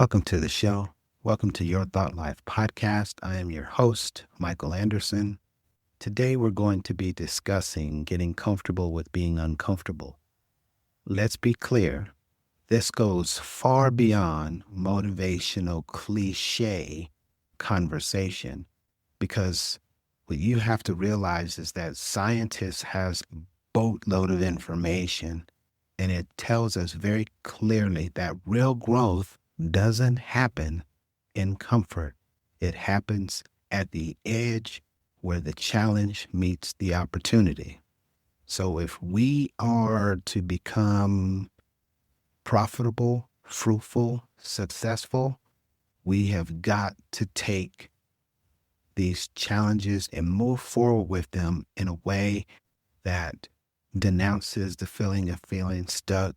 Welcome to the show. Welcome to Your Thought Life podcast. I am your host, Michael Anderson. Today we're going to be discussing getting comfortable with being uncomfortable. Let's be clear, this goes far beyond motivational cliche conversation because what you have to realize is that scientists has a boatload of information and it tells us very clearly that real growth doesn't happen in comfort. It happens at the edge where the challenge meets the opportunity. So if we are to become profitable, fruitful, successful, we have got to take these challenges and move forward with them in a way that denounces the feeling of feeling stuck,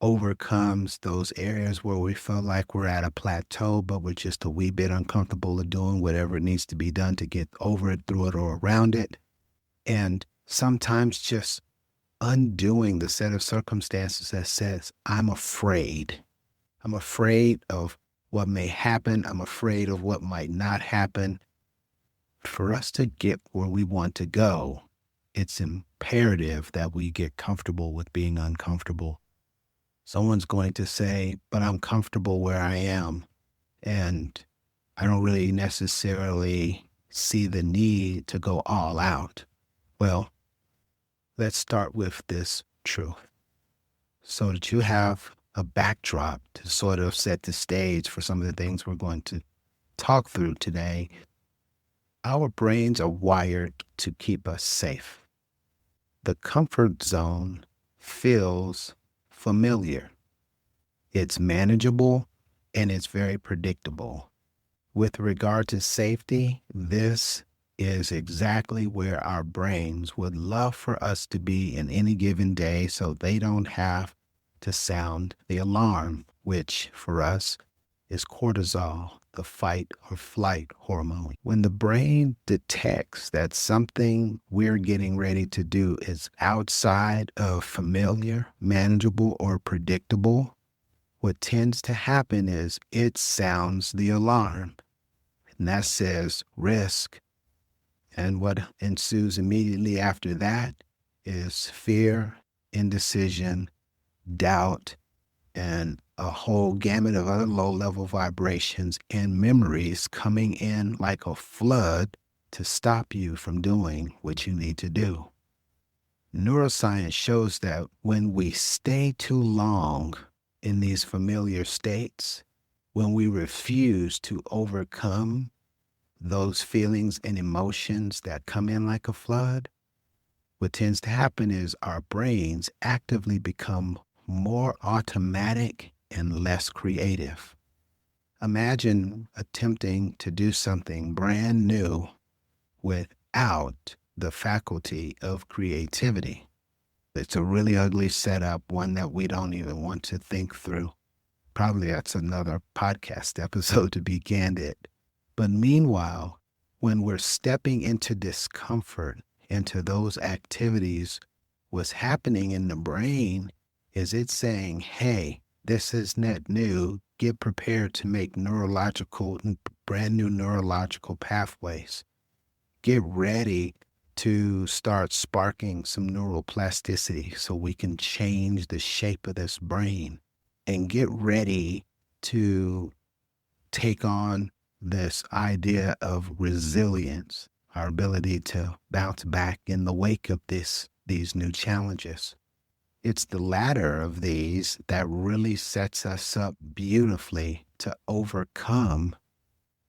overcomes those areas where we feel like we're at a plateau, but we're just a wee bit uncomfortable of doing whatever needs to be done to get over it, through it, or around it. And sometimes just undoing the set of circumstances that says, I'm afraid. I'm afraid of what may happen. I'm afraid of what might not happen. For us to get where we want to go, it's imperative that we get comfortable with being uncomfortable. Someone's going to say, but I'm comfortable where I am, and I don't really necessarily see the need to go all out. Well, let's start with this truth so that you have a backdrop to sort of set the stage for some of the things we're going to talk through today. Our brains are wired to keep us safe. The comfort zone feels familiar. It's manageable and it's very predictable. With regard to safety, this is exactly where our brains would love for us to be in any given day so they don't have to sound the alarm, which for us is cortisol, the fight or flight hormone. When the brain detects that something we're getting ready to do is outside of familiar, manageable, or predictable, what tends to happen is it sounds the alarm. And that says risk. And what ensues immediately after that is fear, indecision, doubt, and a whole gamut of other low-level vibrations and memories coming in like a flood to stop you from doing what you need to do. Neuroscience shows that when we stay too long in these familiar states, when we refuse to overcome those feelings and emotions that come in like a flood, what tends to happen is our brains actively become more automatic and less creative. Imagine attempting to do something brand new without the faculty of creativity. It's a really ugly setup, one that we don't even want to think through. Probably that's another podcast episode to be candid. But meanwhile, when we're stepping into discomfort, into those activities, what's happening in the brain is it's saying, hey, this is not new. Get prepared to make brand new neurological pathways. Get ready to start sparking some neuroplasticity so we can change the shape of this brain, and get ready to take on this idea of resilience, our ability to bounce back in the wake of these new challenges. It's the latter of these that really sets us up beautifully to overcome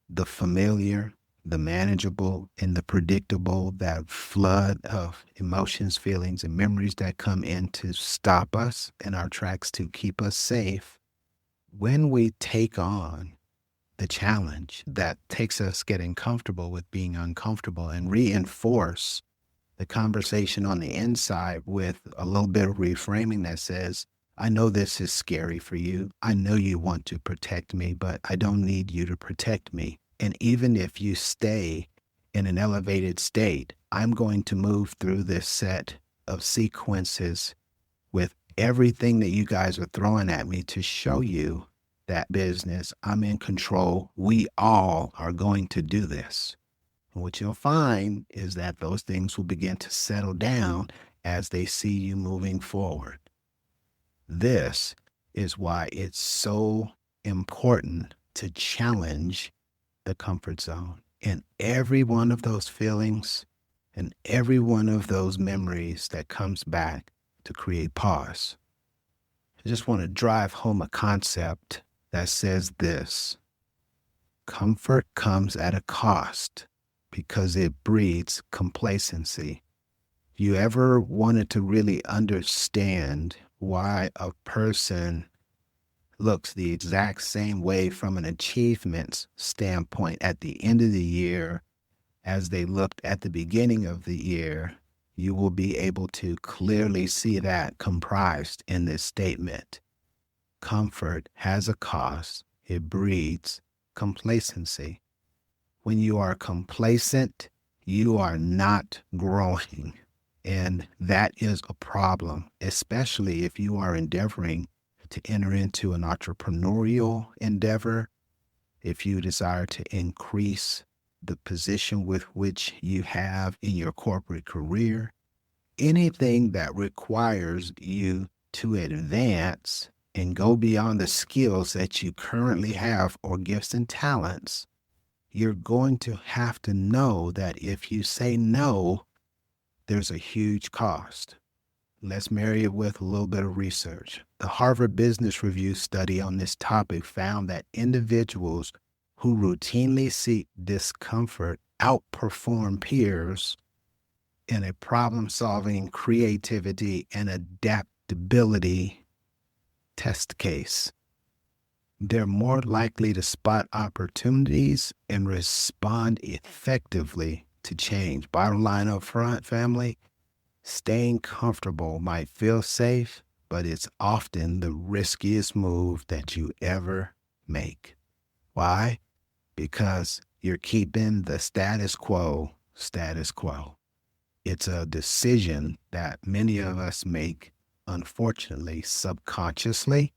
the familiar, the manageable, and the predictable, that flood of emotions, feelings, and memories that come in to stop us in our tracks, to keep us safe. When we take on the challenge that takes us getting comfortable with being uncomfortable and reinforce the conversation on the inside with a little bit of reframing that says, I know this is scary for you. I know you want to protect me, but I don't need you to protect me. And even if you stay in an elevated state, I'm going to move through this set of sequences with everything that you guys are throwing at me to show you that business. I'm in control. We all are going to do this. And what you'll find is that those things will begin to settle down as they see you moving forward. This is why it's so important to challenge the comfort zone. And every one of those feelings and every one of those memories that comes back to create pause. I just want to drive home a concept that says this: comfort comes at a cost because it breeds complacency. You ever wanted to really understand why a person looks the exact same way from an achievements standpoint at the end of the year as they looked at the beginning of the year? You will be able to clearly see that comprised in this statement. Comfort has a cost. It breeds complacency. When you are complacent, you are not growing. And that is a problem, especially if you are endeavoring to enter into an entrepreneurial endeavor, if you desire to increase the position with which you have in your corporate career, anything that requires you to advance and go beyond the skills that you currently have or gifts and talents, you're going to have to know that if you say no, there's a huge cost. Let's marry it with a little bit of research. The Harvard Business Review study on this topic found that individuals who routinely seek discomfort outperform peers in a problem-solving, creativity, and adaptability test case. They're more likely to spot opportunities and respond effectively to change. Bottom line up front, family, staying comfortable might feel safe, but it's often the riskiest move that you ever make. Why? Because you're keeping the status quo status quo. It's a decision that many of us make, unfortunately, subconsciously.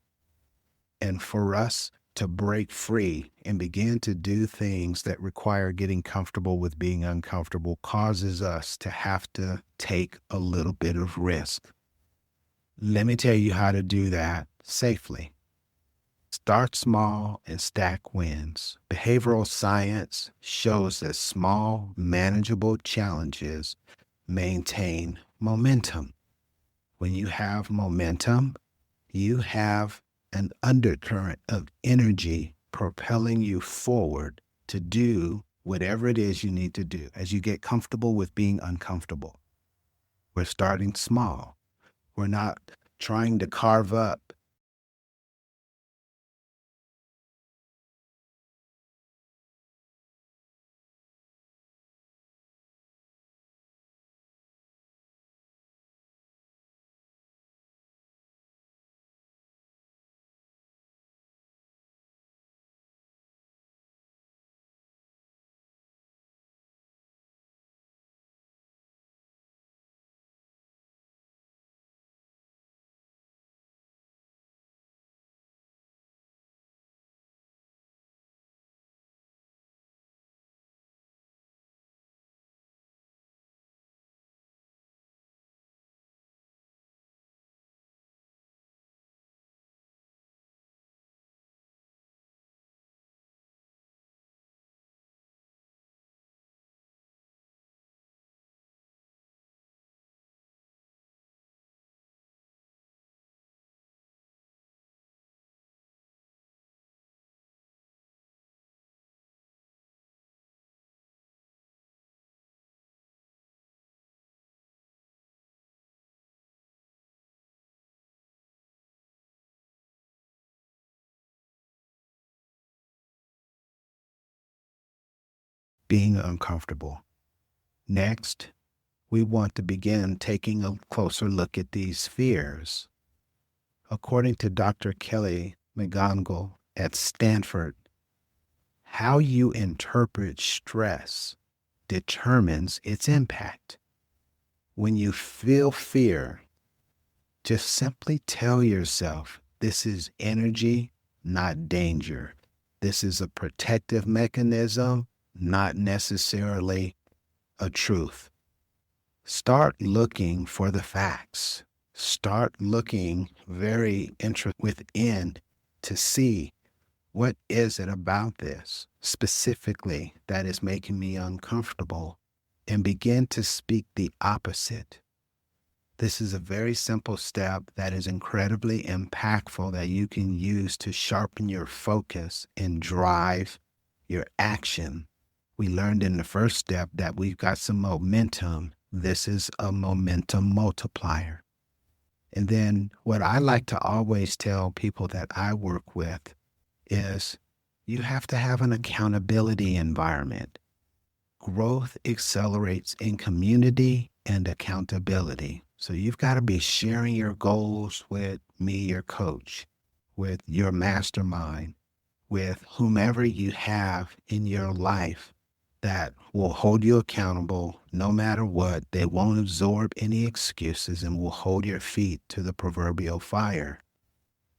And for us to break free and begin to do things that require getting comfortable with being uncomfortable causes us to have to take a little bit of risk. Let me tell you how to do that safely. Start small and stack wins. Behavioral science shows that small, manageable challenges maintain momentum. When you have momentum, you have an undercurrent of energy propelling you forward to do whatever it is you need to do as you get comfortable with being uncomfortable. We're starting small. We're not trying to carve up being uncomfortable. Next, we want to begin taking a closer look at these fears. According to Dr. Kelly McGonigal at Stanford, how you interpret stress determines its impact. When you feel fear, just simply tell yourself, this is energy, not danger. This is a protective mechanism, not necessarily a truth. Start looking for the facts. Start looking very interested within to see what is it about this specifically that is making me uncomfortable, and begin to speak the opposite. This is a very simple step that is incredibly impactful that you can use to sharpen your focus and drive your action. We learned in the first step that we've got some momentum. This is a momentum multiplier. And then what I like to always tell people that I work with is you have to have an accountability environment. Growth accelerates in community and accountability. So you've got to be sharing your goals with me, your coach, with your mastermind, with whomever you have in your life that will hold you accountable no matter what. They won't absorb any excuses and will hold your feet to the proverbial fire.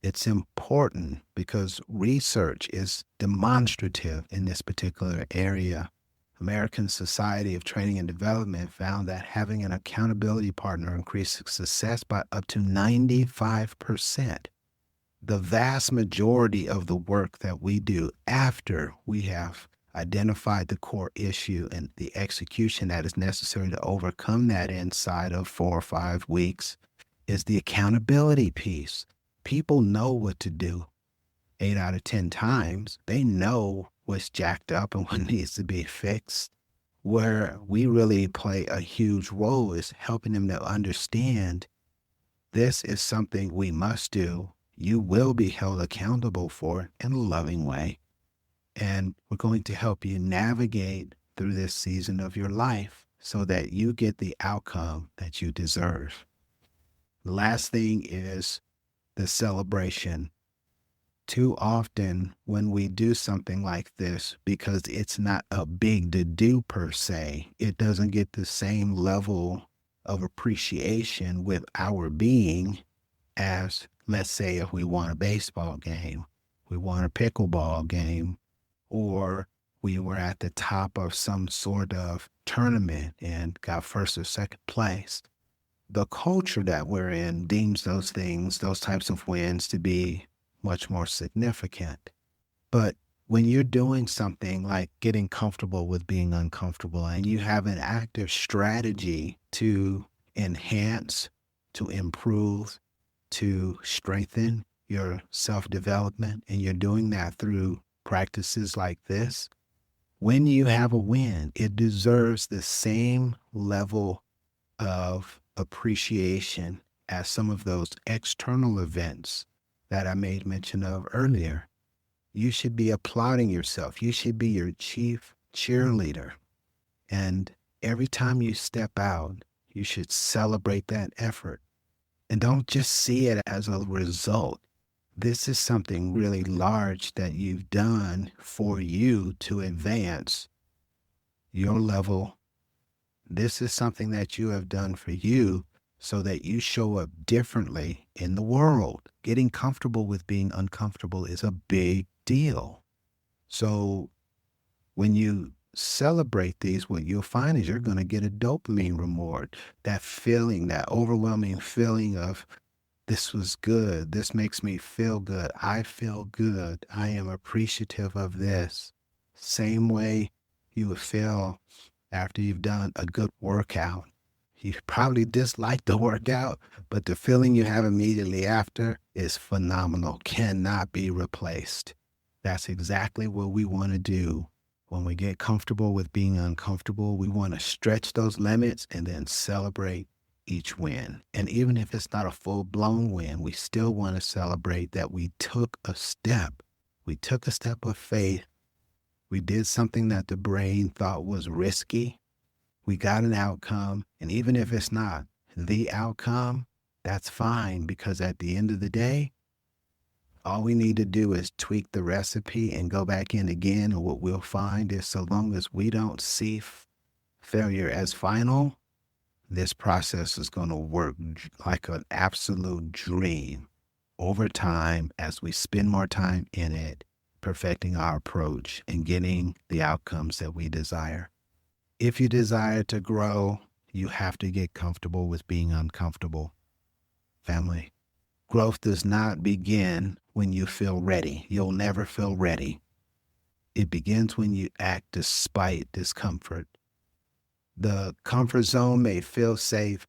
It's important because research is demonstrative in this particular area. American Society of Training and Development found that having an accountability partner increases success by up to 95%. The vast majority of the work that we do after we have identified the core issue and the execution that is necessary to overcome that inside of 4 or 5 weeks is the accountability piece. People know what to do 8 out of 10 times. They know what's jacked up and what needs to be fixed. Where we really play a huge role is helping them to understand this is something we must do. You will be held accountable for it in a loving way. And we're going to help you navigate through this season of your life so that you get the outcome that you deserve. The last thing is the celebration. Too often when we do something like this, because it's not a big to do per se, it doesn't get the same level of appreciation with our being as, let's say, if we won a baseball game, we won a pickleball game, or we were at the top of some sort of tournament and got first or second place. The culture that we're in deems those things, those types of wins, to be much more significant. But when you're doing something like getting comfortable with being uncomfortable and you have an active strategy to enhance, to improve, to strengthen your self-development, and you're doing that through practices like this, when you have a win, it deserves the same level of appreciation as some of those external events that I made mention of earlier. You should be applauding yourself. You should be your chief cheerleader. And every time you step out, you should celebrate that effort. And don't just see it as a result. This is something really large that you've done for you to advance your level. This is something that you have done for you so that you show up differently in the world. Getting comfortable with being uncomfortable is a big deal. So when you celebrate these, what you'll find is you're going to get a dopamine reward. That feeling, that overwhelming feeling of this was good. This makes me feel good. I feel good. I am appreciative of this. Same way you would feel after you've done a good workout. You probably dislike the workout, but the feeling you have immediately after is phenomenal, cannot be replaced. That's exactly what we want to do. When we get comfortable with being uncomfortable, we want to stretch those limits and then celebrate each win. And even if it's not a full-blown win, we still want to celebrate that we took a step. We took a step of faith. We did something that the brain thought was risky. We got an outcome. And even if it's not the outcome, that's fine, because at the end of the day, all we need to do is tweak the recipe and go back in again. And what we'll find is, so long as we don't see failure as final, this process is going to work like an absolute dream. over time, as we spend more time in it, perfecting our approach and getting the outcomes that we desire. If you desire to grow, you have to get comfortable with being uncomfortable. Family, growth does not begin when you feel ready. You'll never feel ready. It begins when you act despite discomfort. The comfort zone may feel safe.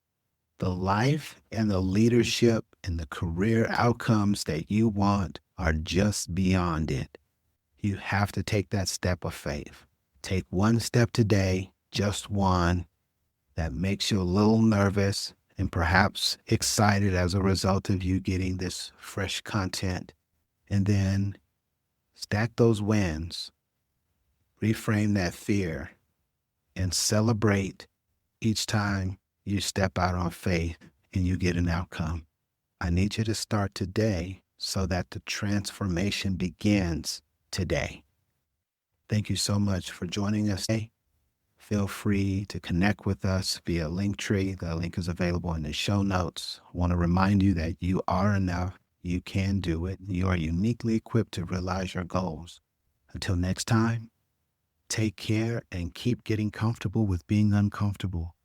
The life and the leadership and the career outcomes that you want are just beyond it. You have to take that step of faith. Take one step today, just one, that makes you a little nervous and perhaps excited as a result of you getting this fresh content. And then stack those wins, reframe that fear, and celebrate each time you step out on faith and you get an outcome. I need you to start today so that the transformation begins today. Thank you so much for joining us today. Feel free to connect with us via Linktree. The link is available in the show notes. I want to remind you that you are enough. You can do it. You are uniquely equipped to realize your goals. Until next time, take care and keep getting comfortable with being uncomfortable.